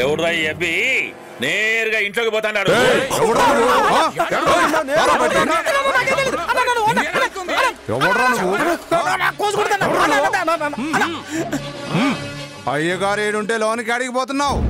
ఎవడురా ఈ అబ్బి నేరుగా ఇంట్లోకి పోతాడు. అయ్యగారు ఏడుంటే లోనికి అడిగిపోతున్నావు.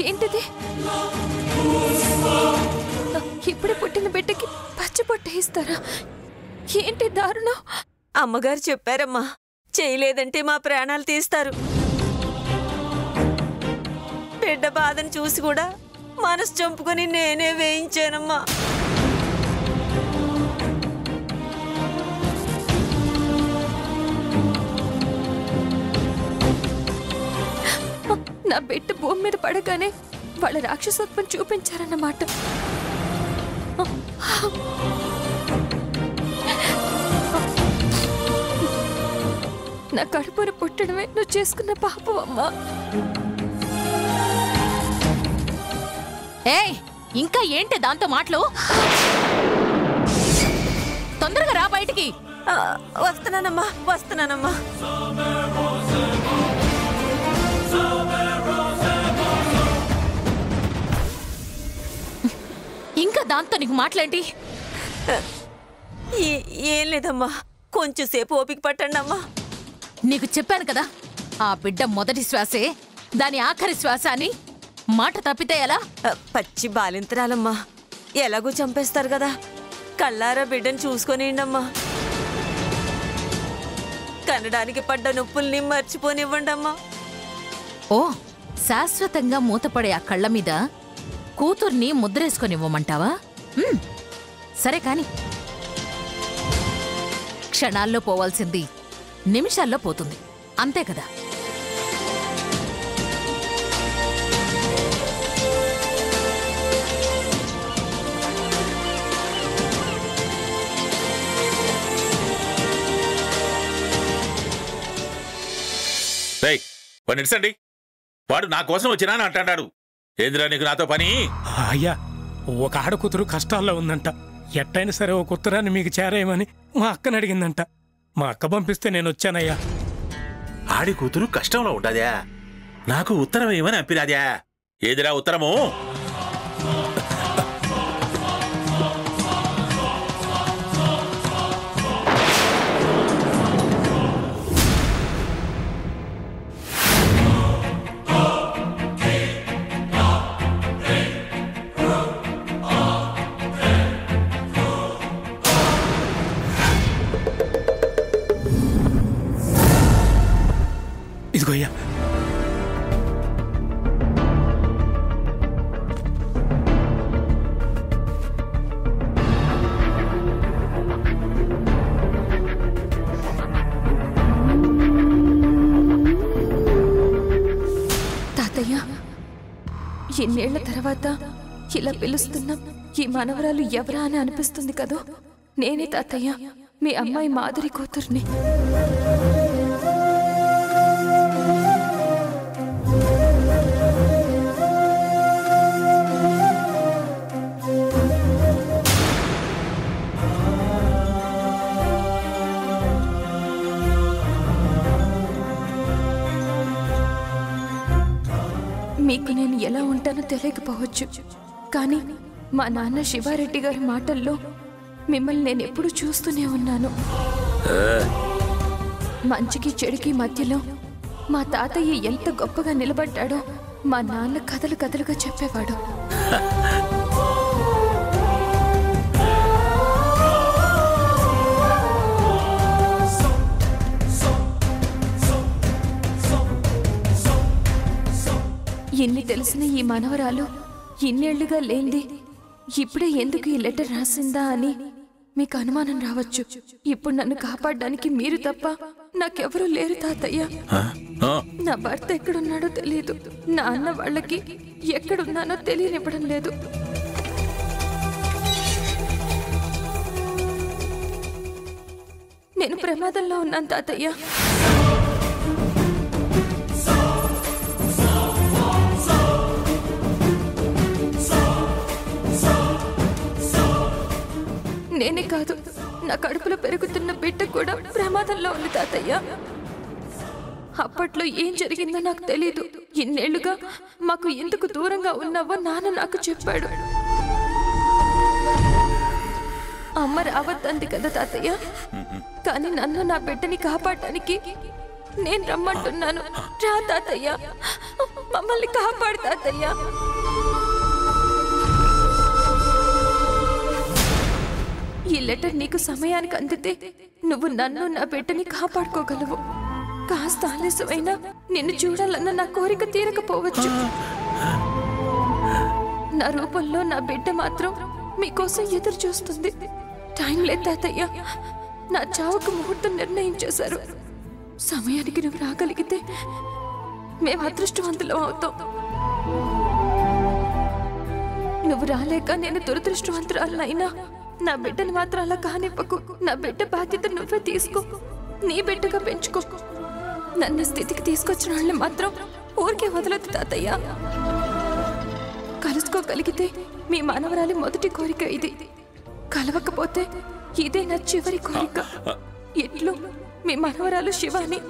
ఏంటిది? ఇప్పుడే పుట్టిన బిడ్డకి పచ్చి పొట్టేస్తారా? ఏంటి దారుణం? అమ్మగారు చెప్పారమ్మా, చేయలేదంటే మా ప్రాణాలు తీస్తారు. బిడ్డ బాధను చూసి కూడా మనసు చంపుకొని నేనే వేయించానమ్మా. నా బిడ్డ భూమి మీద పడగానే వాళ్ళ రాక్షసత్వం చూపించారన్నమాట. నా కడుపును పుట్టడమే నువ్వు చేసుకున్న పాపం అమ్మా. ఏయ్, ఇంకా ఏంటి దాంతో మాటలు? తొందరగా రా బయటికి. వస్తున్నానమ్మా, వస్తున్నానమ్మా. ఇంకా దాంతో నీకు మాట్లాడి? ఏం లేదమ్మా, కొంచెం సేపు ఓపిక పట్టండి అమ్మా. నీకు చెప్పాను కదా, ఆ బిడ్డ మొదటి శ్వాసే దాని ఆఖరి శ్వాస అని. మాట తప్పితే ఎలా? పచ్చి బాలింతరాలమ్మా, ఎలాగూ చంపేస్తారు కదా. కళ్ళారా బిడ్డను చూసుకొనిండమ్మా. కనడానికి పడ్డ నొప్పుల్ని మర్చిపోనివ్వండి అమ్మా. ఓ, శాశ్వతంగా మూతపడే ఆ కళ్ళ మీద కూతుర్ని ముద్రేసుకొనివ్వమంటావా? సరే కాని. క్షణాల్లో పోవాల్సింది నిమిషాల్లో పోతుంది, అంతే కదా? వాడిని వాడు నా కోసం వచ్చినా అని అంటాడు. ఏందిరా నీకు నాతో పని? అయ్యా, ఒక ఆడకూతురు కష్టాల్లో ఉందంట. ఎట్టయినా సరే ఒక ఉత్తరాన్ని మీకు చేరేయమని మా అక్కని అడిగిందంట. మా అక్క పంపిస్తే నేను వచ్చానయ్యా. ఆడి కూతురు కష్టంలో ఉంటదా? నాకు ఉత్తరం ఏమని అంపినాదా? ఏదిరా ఉత్తరము? తాతయ్య, ఎన్నేళ్ల తర్వాత ఇలా పిలుస్తున్నా ఈ మనవరాలు ఎవరా అని అనిపిస్తుంది కదూ. నేనే తాతయ్య, మీ అమ్మాయి మాధురి కూతుర్ని. మీకు నేను ఎలా ఉంటానో తెలియకపోవచ్చు, కానీ మా నాన్న శివారెడ్డి గారి మాటల్లో మిమ్మల్ని నేను ఎప్పుడూ చూస్తూనే ఉన్నాను. మంచికి చెడుకి మధ్యలో మా తాతయ్య ఎంత గొప్పగా నిలబడ్డాడో మా నాన్న కథలు కథలుగా చెప్పేవాడు. ఇన్ని తెలిసిన ఈ మనవరాలు ఇన్నేళ్లుగా లేంది ఇప్పుడే ఎందుకు ఈ లెటర్ రాసిందా అని మీకు అనుమానం రావచ్చు. ఇప్పుడు నన్ను కాపాడడానికి మీరు తప్ప నాకెవరూ లేరు తాతయ్య. నా భర్త ఎక్కడున్నాడో తెలియదు, నా అన్న వాళ్ళకి ఎక్కడున్నానో తెలియనివ్వడం లేదు. నేను ప్రమాదంలో ఉన్నాను తాతయ్య. నేనే కాదు, నా కడుపులో పెరుగుతున్న బిడ్డ కూడా ప్రమాదంలో ఉంది తాతయ్య. అప్పట్లో ఏం జరిగిందో నాకు తెలీదు. ఇన్నేళ్లుగా మాకు ఎందుకు దూరంగా ఉన్నావో నాన్న నాకు చెప్పాడు. అమ్మ రావద్దంది కదా తాతయ్య, కానీ నన్ను నా బిడ్డని కాపాడటానికి నేను రమ్మంటున్నాను. రా తాతయ్య, మమ్మల్ని కాపాడు తాతయ్య. ఈ లెటర్ నీకు సమయానికి అందితే నువ్వు నన్ను నా బిడ్డని కాపాడుకోగలవు. కాస్త ఆలస్యమైనా నిన్ను చూడాలన్న నా కోరిక తీరకపోవచ్చు. నా రూపంలో నా బిడ్డ మాత్రం మీకోసం ఎదురు చూస్తుంది. టైం లేదు తాతయ్య, నా చావుకు ముహూర్తం నిర్ణయించేశారు. సమయానికి నువ్వు రాగలిగితే మేము అదృష్టవంతులం అవుతాం. నువ్వు రాలేక నేను దురదృష్టవంతురాలనైనా నా బిడ్డను మాత్రం అలా కానివ్వకు. నా బిడ్డ బాధ్యత నువ్వే తీసుకో, నీ బిడ్డగా పెంచుకో. నన్ను స్థితికి తీసుకొచ్చిన వాళ్ళని మాత్రం ఊరికే వదలదు తాతయ్య. కలుసుకోగలిగితే మీ మనవరాలి మొదటి కోరిక ఇది, కలవకపోతే ఇదే నా చివరి కోరిక. ఇట్లు మీ మనవరాలు శివాని.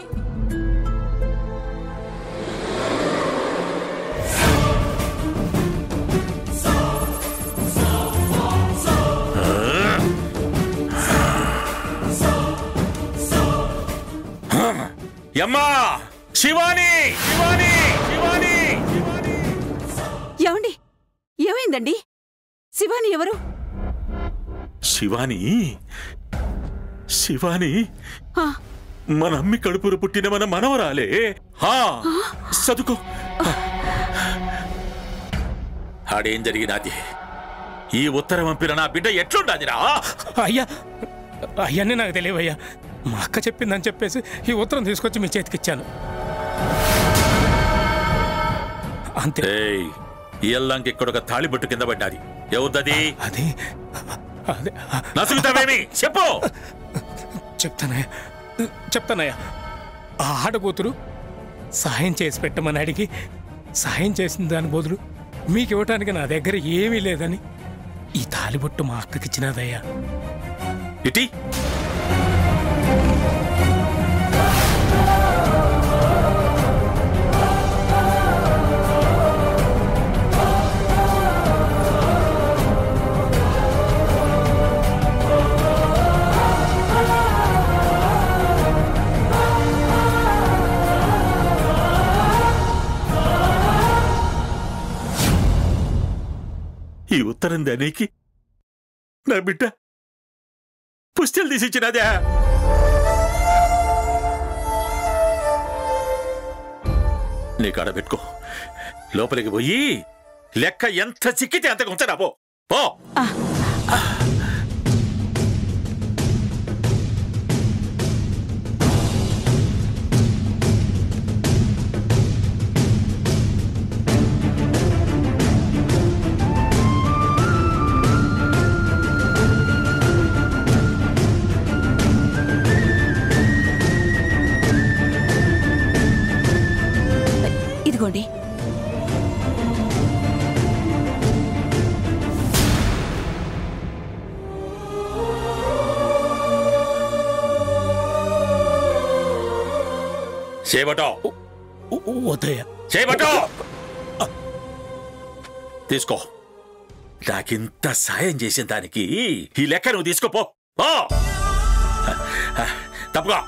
యమ్మా శివాని, శివాని, శివాని. ఏమండి, ఏమైందండి? శివాని ఎవరు? శివాని, శివాని మన అమ్మి కడుపురు పుట్టిన మన మనవరాలే. చదువుకో. ఆడేం జరిగినది? ఈ ఉత్తరం పంపిన నా బిడ్డ ఎట్లుండాదిరా? అయ్యా, అయ్యనే నాకు తెలియవయ్యా. మా అక్క చెప్పిందని చెప్పేసి ఈ ఉత్తరం తీసుకొచ్చి మీ చేతికిచ్చాను అంతే. ఈ ఎల్లంకి ఇక్కడ ఒక తాళిబొట్టు కింద పడ్డాది. ఎవరిది అది? అదే నసుగుతావేమి చెప్పు. చెప్తానయ్యా. ఆ ఆడకూతురు సహాయం చేసి పెట్టమని అడిగి సహాయం చేసిన దాని బదులు మీకు ఇవ్వటానికి నా దగ్గర ఏమీ లేదని ఈ తాలిబొట్టు మా అక్కకిచ్చినదయ్యా. ఇటీ ఈ ఉత్తరం దానికి నా బిడ్డ పుస్తలు తీసిచ్చినదే. నీ కాడ పెట్టుకో, లోపలికి పోయి లెక్క ఎంత చిక్కితే అంత ఉంచరా పో. చేయబట్టో వద్దయ్యా. చేయబట్టో తీసుకో. నాకింత సాయం చేసిన దానికి ఈ లెక్క నువ్వు తీసుకోపో. తప్పుగా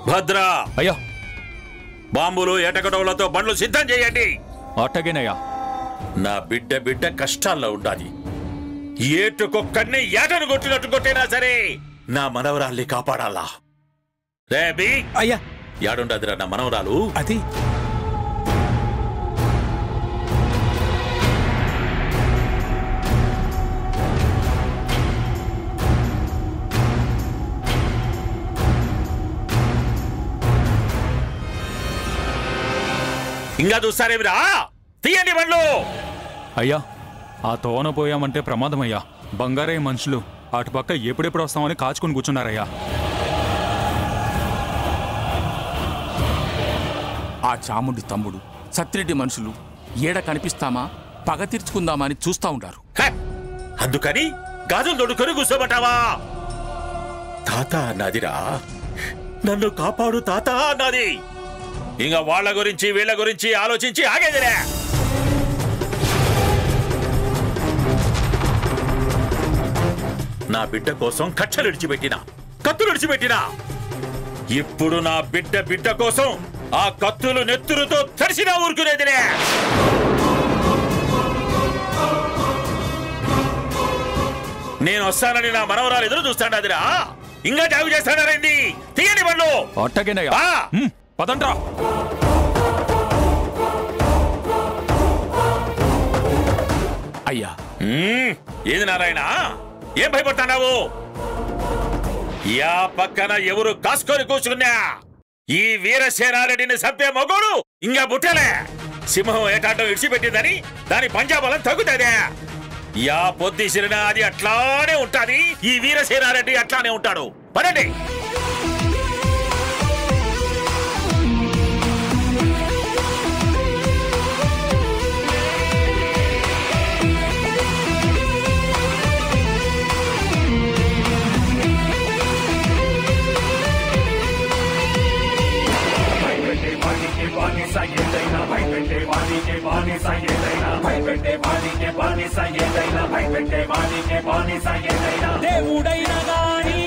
భద్రా అయ్యా, బాంబులు ఏటకటవులతో బండ్లు సిద్ధం చేయండి. అట్టగేనయ్యా. నా బిడ్డ కష్టాల్లో ఉండాలి. ఏటుకొక్కడిని ఏటను కొట్టినట్టు కొట్టినా సరే నా మనవరాల్ని కాపాడాలా. రేబీ అయ్యా, యాడుండదిరా నా మనవరాలు? అది ఇంకా చూస్తారేమిరా? తీయండి బండ్లు. అయ్యా, ఆ తోన పోయామంటే ప్రమాదమయ్యా. బంగారయ్య మనుషులు అటుపక్క ఎప్పుడెప్పుడు వస్తామని కాచుకుని కూర్చున్నారయ్యా. ఆ చాముండి తమ్ముడు సత్తిరెడ్డి మనుషులు ఏడ కనిపిస్తామా పగ తీర్చుకుందామా అని చూస్తా ఉంటారు. అందుకని గాజులు దొడుకొని కూర్చోబట్టావా? తాత అన్నదిరా, నన్ను కాపాడు తాత అన్నది. ఇంకా వాళ్ళ గురించి వీళ్ళ గురించి ఆలోచించి ఆగేదిలే. నా బిడ్డ కోసం కట్టలు విడిచిపెట్టినా, కత్తులు విడిచిపెట్టినా. ఇప్పుడు నా బిడ్డ కోసం ఆ కత్తులు నెత్తురుతో తడిసినా ఊరుకునేదిలే. నేను వస్తానని నా మనవరాలు ఎదురు చూస్తాడాదిరా. ఇంకా జాగు చేస్తాడారండి. తీయండి బండ్లు. అట్టగేనయ్యా. పదండ్రా. అయ్యా, ఏది నారాయణ, ఏం భయపడతాడావు? యా పక్కన ఎవరు కాసుకొని కూర్చున్నా ఈ వీరసేనారెడ్డిని చంపే మగోడు ఇంకా బుట్టలే. సింహం ఏటాటం ఇడిచిపెట్టిందని దాని పంజాబలం తగ్గుతుందే. యా పొద్దుసిరినా అది అట్లానే ఉంటాది. ఈ వీరసేనారెడ్డి అట్లానే ఉంటాడు. పదండి. దేవుడైనా గాని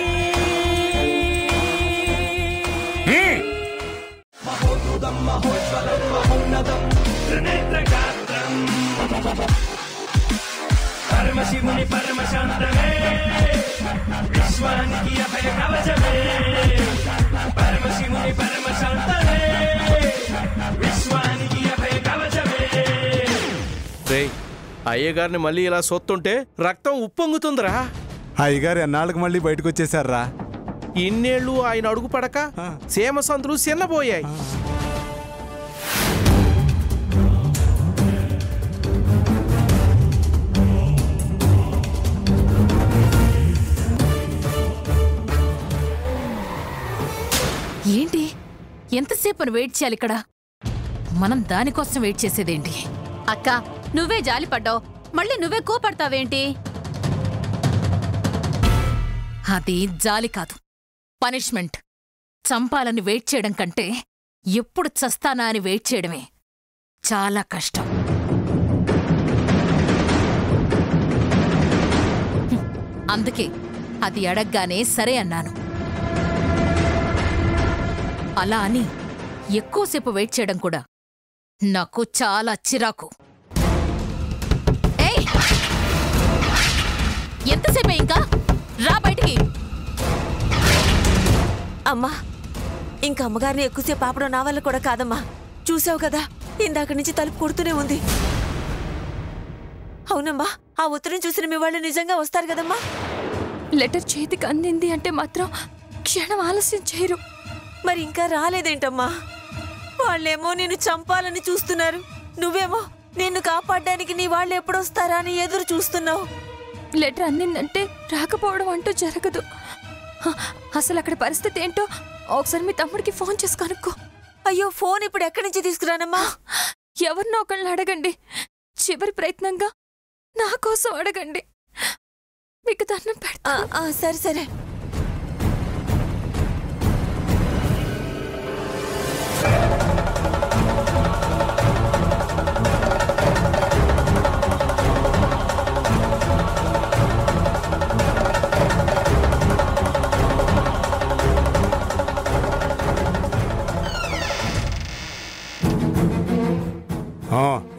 పరమశివుని పరమశాంతమే, విశ్వానికి అభయ కవచమే. పరమశివుని పరమశాంతమే, విశ్వానికి అభయ కవచమే. అయ్యగారిని మళ్ళీ ఇలా సొత్తుంటే రక్తం ఉప్పొంగుతుందిరా. అయ్యగారు ఎన్నాళ్ళకి మళ్ళీ బయటకు వచ్చేసారా? ఇన్నేళ్లు ఆయన అడుగు పడక సీమ సంతులు చిన్నపోయాయి. ఏంటి ఎంతసేపు వెయిట్ చేయాలి ఇక్కడ? మనం దానికోసం వెయిట్ చేసేదేంటి? అక్క నువ్వే జాలి పడ్డావు, మళ్ళీ నువ్వే కోపడతావేంటి? అది జాలి కాదు, పనిష్మెంట్. చంపాలని వెయిట్ చేయడం కంటే ఎప్పుడు చస్తానా అని వెయిట్ చేయడమే చాలా కష్టం. అందుకే అది అడగ్గానే సరే అన్నాను. అలా అని ఎక్కువసేపు వెయిట్ చేయడం కూడా నాకు చాలా చిరాకు. ఏయ్, ఎంతసేపే ఇంకా? రా బయటికి. అమ్మా, ఇంక అమ్మగారిని ఎక్కువసేపు ఆపడం నా వల్ల కూడా కాదమ్మా. చూసావు కదా, ఇందాక నుంచి తలుపు కొడుతూనే ఉంది. అవునమ్మా, ఆ ఉత్తరం చూసిన మీ వాళ్ళు నిజంగా వస్తారు కదమ్మా? లెటర్ చేతికి అందింది అంటే మాత్రం క్షణం ఆలస్యం చేయరు. మరి ఇంకా రాలేదేంటమ్మా? వాళ్ళేమో నిన్ను చంపాలని చూస్తున్నారు, నువ్వేమో నిన్ను కాపాడడానికి నీ వాళ్ళు ఎప్పుడొస్తారా అని ఎదురు చూస్తున్నావు. లెటర్ అందిందంటే రాకపోవడం అంటూ జరగదు. అసలు అక్కడ పరిస్థితి ఏంటో ఒకసారి మీ తమ్ముడికి ఫోన్ చేసి కనుక్కో. అయ్యో, ఫోన్ ఇప్పుడు ఎక్కడి నుంచి తీసుకురానమ్మా? ఎవరినో ఒకళ్ళని అడగండి. చివరి ప్రయత్నంగా నా కోసం అడగండి. మీకు దండం పెడతా. సరే సరే.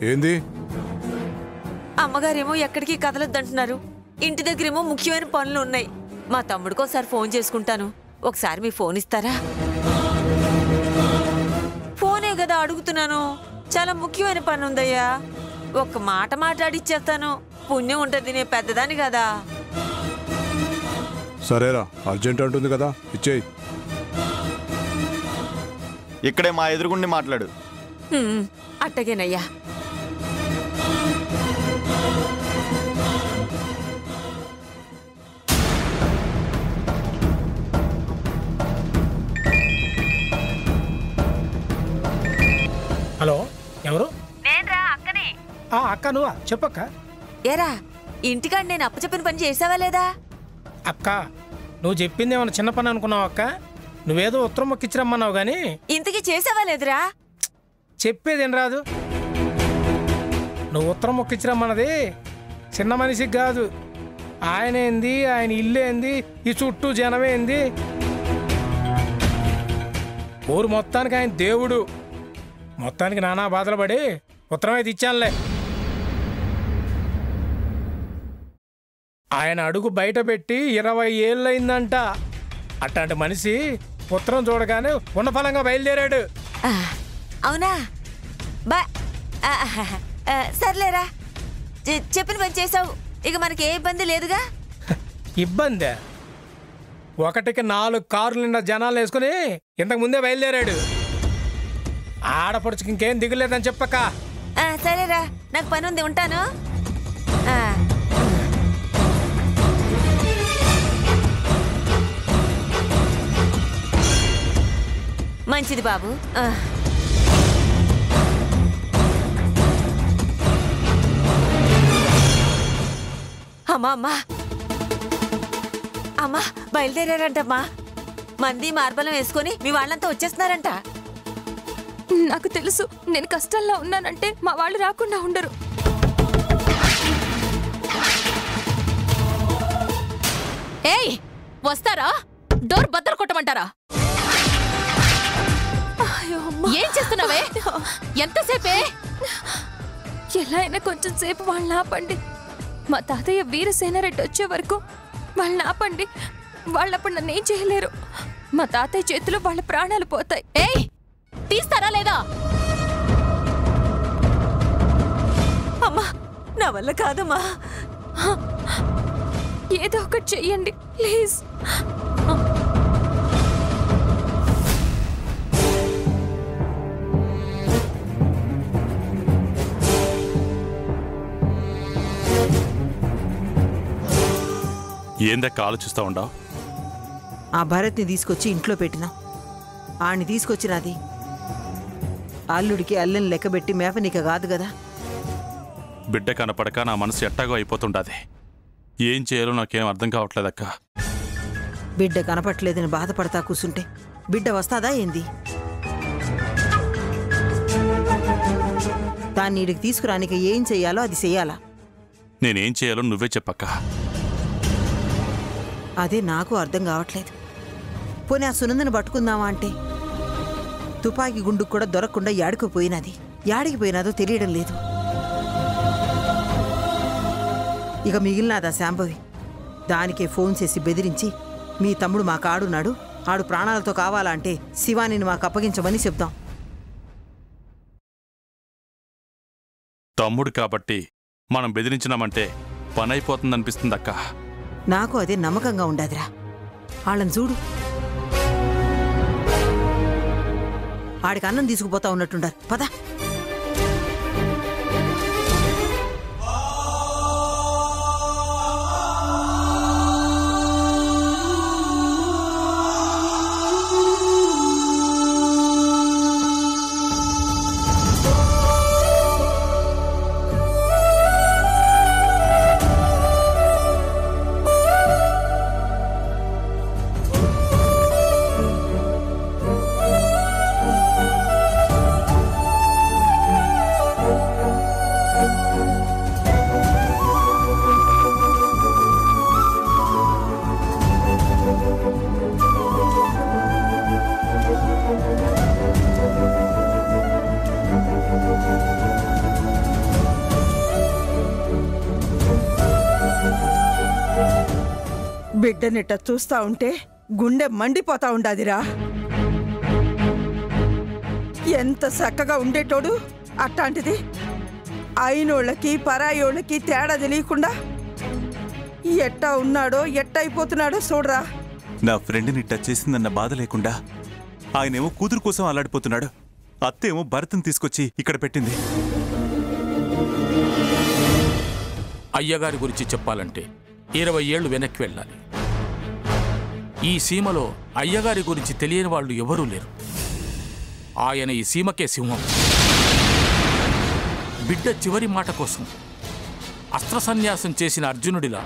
ఏంది? అమ్మగారేమో ఎక్కడికి కదలొద్దంటున్నారు, ఇంటి దగ్గరేమో ముఖ్యమైన పనులు ఉన్నాయి. మా తమ్ముడికి ఒకసారి ఫోన్ చేసుకుంటాను, ఒకసారి మీ ఫోన్ ఇస్తారా? ఫోనే కదా అడుగుతున్నాను, చాలా ముఖ్యమైన పని ఉందయ్యా. ఒక్క మాట మాట్లాడిచ్చేస్తాను, పుణ్యం ఉంటుంది, నేను పెద్దదాన్ని కదా. సరేరా, అర్జెంట్ అంటుంది కదా, ఇచ్చేయి. ఇక్కడే మా ఎదురుగుండి మాట్లాడు. అట్టగేనయ్యా. హలో, ఎవరు? నేనురా, అక్కనే. అక్క నువ్వా? చెప్పక్క. ఏరా, ఇంటికాడ నేను అప్పచెప్పిన పని చేసావా లేదా? అక్క, నువ్వు చెప్పింది ఏమన్నా చిన్న పని అనుకున్నావు అక్క? నువ్వేదో ఉత్తరం మొక్కిచ్చిరమ్మన్నావు గాని ఇంతకీ చేసావా లేదురా? చెప్పేదేం రాదు. నువ్వు ఉత్తరం మొక్కిచ్చిరమ్మన్నది చిన్న మనిషికి కాదు. ఆయన ఏంది, ఆయన ఇల్లు ఏంది, ఈ చుట్టూ జనమేంది, ఊరు మొత్తానికి ఆయన దేవుడు. మొత్తానికి నానా బాధలు పడి ఉత్తరం అయితే ఇచ్చానులే. ఆయన అడుగు బయట పెట్టి 20 ఏళ్ళయిందంట. అట్లాంటి మనిషి ఉత్తరం చూడగానే ఉన్న ఫలంగా బయలుదేరాడు. అవునా? సర్లేరా, చెప్పిన పని చేసావు, ఇక మనకి ఏ ఇబ్బంది లేదుగా. ఇబ్బందే? ఒకటికి 4 కార్లు నిండా జనాలు వేసుకుని ఇంతకు ముందే బయలుదేరాడు. ఆడపడుచుకి ఇంకేం దిగులేదని చెప్పక్క. సరేరా, నాకు పని ఉంది, ఉంటాను. మంచిది బాబు. అమ్మా అమ్మా అమ్మా, బయలుదేరారంటమ్మా. మంది మార్బలం వేసుకొని మీ వాళ్ళంతా వచ్చేస్తున్నారంట. నాకు తెలుసు, నేను కష్టాల్లో ఉన్నానంటే మా వాళ్ళు రాకుండా ఉండరు. ఏయ్, వస్తారా? డోర్ బద్దలు కొట్టమంటారా? ఏం చేస్తున్నావే? ఎంతసేపే? ఎలా అయినా కొంచెం సేపు వాళ్ళని ఆపండి. మా తాతయ్య వీరసేనారెడ్డి వచ్చే వరకు వాళ్ళని ఆపండి. వాళ్ళప్పుడు నన్ను ఏం చేయలేరు. మా తాతయ్య చేతిలో వాళ్ళ ప్రాణాలు పోతాయి. ఏయ్, తీస్తారా లేదా? అమ్మా, నా వల్ల కాదమ్మా. ఏదో ఒకటి చెయ్యండి ప్లీజ్. ఏందక్క ఆలోచిస్తా ఉండవు? ఆ భరత్ని తీసుకొచ్చి ఇంట్లో పెట్టినా ఆణ్ణి తీసుకొచ్చినది అల్లుడికి అల్లెని లెక్కబెట్టి మేపనీక కాదు కదా. బిడ్డ కనపడక నా మనసు ఎట్టాగో అయిపోతుండది. ఏం చేయాలో నాకేం అర్థం కావట్లేదక్క. బిడ్డ కనపట్లేదని బాధపడతా కూసుంటే బిడ్డ వస్తాదా ఏంది? దాన్ని ఇడికి తీసుకురానికి ఏం చెయ్యాలో అది చెయ్యాలా? నేనేం చేయాలో నువ్వే చెప్పక్క. అదే నాకు అర్థం కావట్లేదు. పోనీ ఆ సునందని పట్టుకుందామా అంటే తుపాకీ గుండుకు కూడా దొరకకుండా యాడికిపోయినది. యాడికి పోయినాదో తెలియడం లేదు. ఇక మిగిలినదా శాంభవి. దానికే ఫోన్ చేసి బెదిరించి మీ తమ్ముడు మా కాడున్నాడు, ఆడు ప్రాణాలతో కావాలంటే శివానిని మాకు అప్పగించమని చెప్దాం. తమ్ముడు కాబట్టి మనం బెదిరించినామంటే పని అయిపోతుందనిపిస్తుందక్క. నాకు అదే నమ్మకంగా ఉండదురా. వాళ్ళని చూడు, ఆడికి అన్నం తీసుకుపోతా ఉన్నట్టుండారు. పద. బిడ్డనిట్ట చూస్తా ఉంటే గుండె మండిపోతా ఉండాదిరా. ఎంత చక్కగా ఉండేటోడు, అట్లాంటిది అయినోళ్ళకి పరాయోళ్ళకి తేడా తెలియకుండా ఎట్టా ఉన్నాడో ఎట్టయిపోతున్నాడో చూడరా. నా ఫ్రెండ్ని టచ్ చేసిందన్న బాధ లేకుండా ఆయనేమో కూతురు కోసం అల్లాడిపోతున్నాడు. అత్తేమో భరత్ని తీసుకొచ్చి ఇక్కడ పెట్టింది. అయ్యగారి గురించి చెప్పాలంటే 20 ఏళ్లు వెనక్కి వెళ్ళాలి. ఈ సీమలో అయ్యగారి గురించి తెలియని వాళ్ళు ఎవరూ లేరు. ఆయన ఈ సీమకే సింహం. బిడ్డ చివరి మాట కోసం అస్త్ర సన్యాసం చేసిన అర్జునుడిలా